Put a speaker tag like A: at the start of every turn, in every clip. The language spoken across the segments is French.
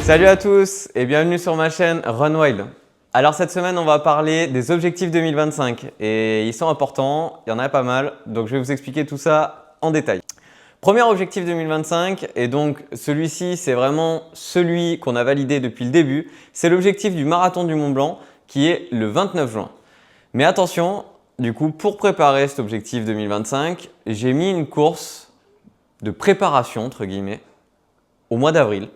A: Salut à tous et bienvenue sur ma chaîne Run Wild. Alors cette semaine on va parler des objectifs 2025 et ils sont importants, il y en a pas mal, donc je vais vous expliquer tout ça en détail. Premier objectif 2025 et donc celui-ci c'est vraiment celui qu'on a validé depuis le début, c'est l'objectif du marathon du Mont Blanc qui est le 29 juin. Mais attention, du coup pour préparer cet objectif 2025, j'ai mis une course de préparation entre guillemets au mois d'avril.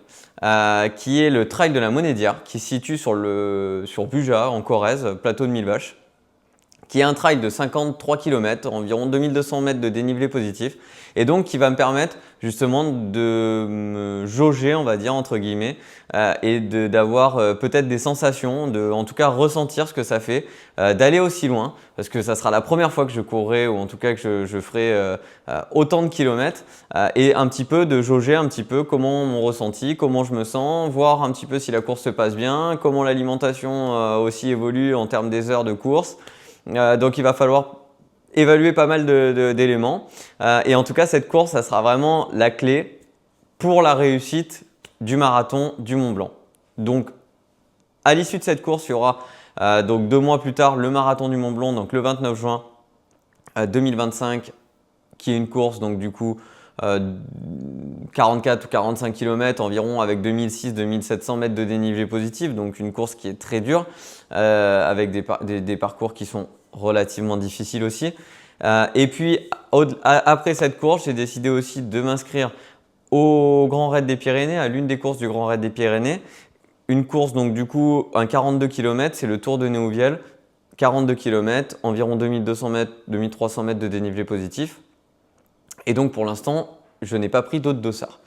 A: Qui est le trail de la Monédière, qui se situe sur Buja, en Corrèze, plateau de 1000 vaches, qui est un trail de 53 km, environ 2200 mètres de dénivelé positif, et donc qui va me permettre justement de me jauger, on va dire, entre guillemets, et d'avoir peut-être des sensations, en tout cas ressentir ce que ça fait, d'aller aussi loin, parce que ça sera la première fois que je courrai, ou en tout cas que je ferai autant de kilomètres, et un petit peu de jauger un petit peu comment mon ressenti, comment je me sens, voir un petit peu si la course se passe bien, comment l'alimentation aussi évolue en termes des heures de course. Donc il va falloir évaluer pas mal d'éléments et en tout cas cette course ça sera vraiment la clé pour la réussite du marathon du Mont Blanc. Donc à l'issue de cette course il y aura donc 2 mois plus tard le marathon du Mont Blanc, donc le 29 juin 2025 qui est une course donc du coup 44 ou 45 km environ avec 2600-2700 mètres de dénivelé positif, donc une course qui est très dure avec des parcours qui sont relativement difficiles aussi. Et puis après cette course, j'ai décidé aussi de m'inscrire au Grand Raid des Pyrénées, à l'une des courses du Grand Raid des Pyrénées. Une course donc du coup un 42 km, c'est le Tour de Néouvielle, 42 km, environ 2200 mètres, 2300 mètres de dénivelé positif. Et donc pour l'instant, je n'ai pas pris d'autres dossards.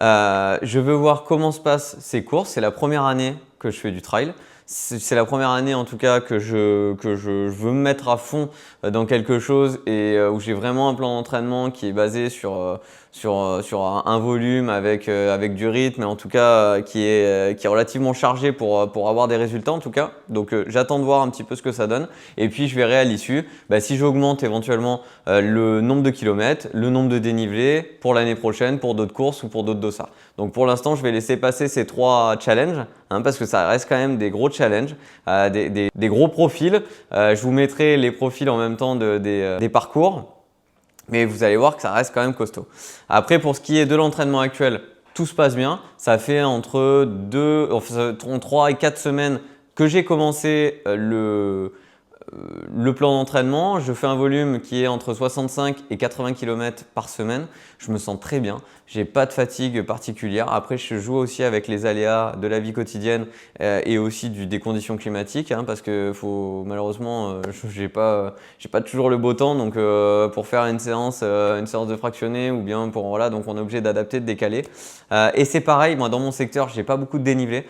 A: Je veux voir comment se passent ces courses. C'est la première année que je fais du trail. C'est la première année en tout cas que je veux me mettre à fond dans quelque chose et où j'ai vraiment un plan d'entraînement qui est basé sur un volume avec du rythme, et en tout cas qui est relativement chargé pour avoir des résultats en tout cas. Donc j'attends de voir un petit peu ce que ça donne et puis je verrai à l'issue si j'augmente éventuellement le nombre de kilomètres, le nombre de dénivelés pour l'année prochaine, pour d'autres courses ou pour d'autres dossards. Donc pour l'instant je vais laisser passer ces 3 challenges parce que ça reste quand même des gros challenges, des gros profils. Je vous mettrai les profils en même temps des parcours. Mais vous allez voir que ça reste quand même costaud. Après, pour ce qui est de l'entraînement actuel, tout se passe bien. Ça fait entre 3 et 4 semaines que j'ai commencé le plan d'entraînement. Je fais un volume qui est entre 65 et 80 km par semaine. Je me sens très bien. J'ai pas de fatigue particulière. Après, je joue aussi avec les aléas de la vie quotidienne et aussi des conditions climatiques parce que malheureusement, j'ai pas toujours le beau temps. Donc, pour faire une séance de fractionné ou bien donc on est obligé d'adapter, de décaler. Et c'est pareil, moi dans mon secteur, j'ai pas beaucoup de dénivelé.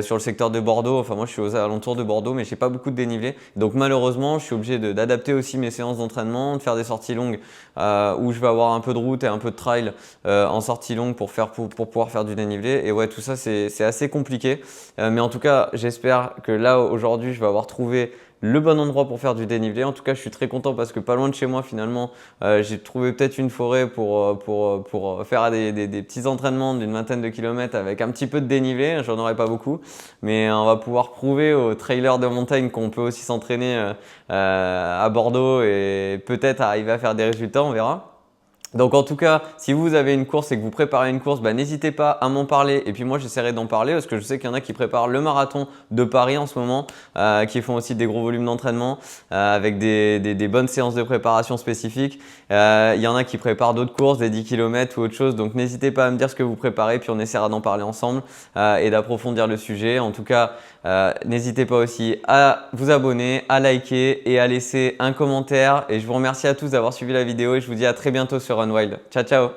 A: Sur le secteur de Bordeaux, moi je suis aux alentours de Bordeaux, mais j'ai pas beaucoup de dénivelé. Donc malheureusement, je suis obligé d'adapter aussi mes séances d'entraînement, de faire des sorties longues où je vais avoir un peu de route et un peu de trail en sortie longue pour pouvoir faire du dénivelé. Et ouais, tout ça c'est assez compliqué. Mais en tout cas, j'espère que là aujourd'hui, je vais avoir trouvé le bon endroit pour faire du dénivelé. En tout cas, je suis très content parce que pas loin de chez moi, finalement, j'ai trouvé peut-être une forêt pour faire des petits entraînements d'une vingtaine de kilomètres avec un petit peu de dénivelé. J'en aurai pas beaucoup, mais on va pouvoir prouver aux trailers de montagne qu'on peut aussi s'entraîner à Bordeaux et peut-être arriver à faire des résultats, on verra. Donc en tout cas, si vous avez une course et que vous préparez une course, n'hésitez pas à m'en parler et puis moi j'essaierai d'en parler parce que je sais qu'il y en a qui préparent le marathon de Paris en ce moment, qui font aussi des gros volumes d'entraînement avec des bonnes séances de préparation spécifiques. Il y en a qui préparent d'autres courses, des 10 km ou autre chose, donc n'hésitez pas à me dire ce que vous préparez puis on essaiera d'en parler ensemble et d'approfondir le sujet. En tout cas, n'hésitez pas aussi à vous abonner, à liker et à laisser un commentaire et je vous remercie à tous d'avoir suivi la vidéo et je vous dis à très bientôt sur Run Wild. Ciao ciao.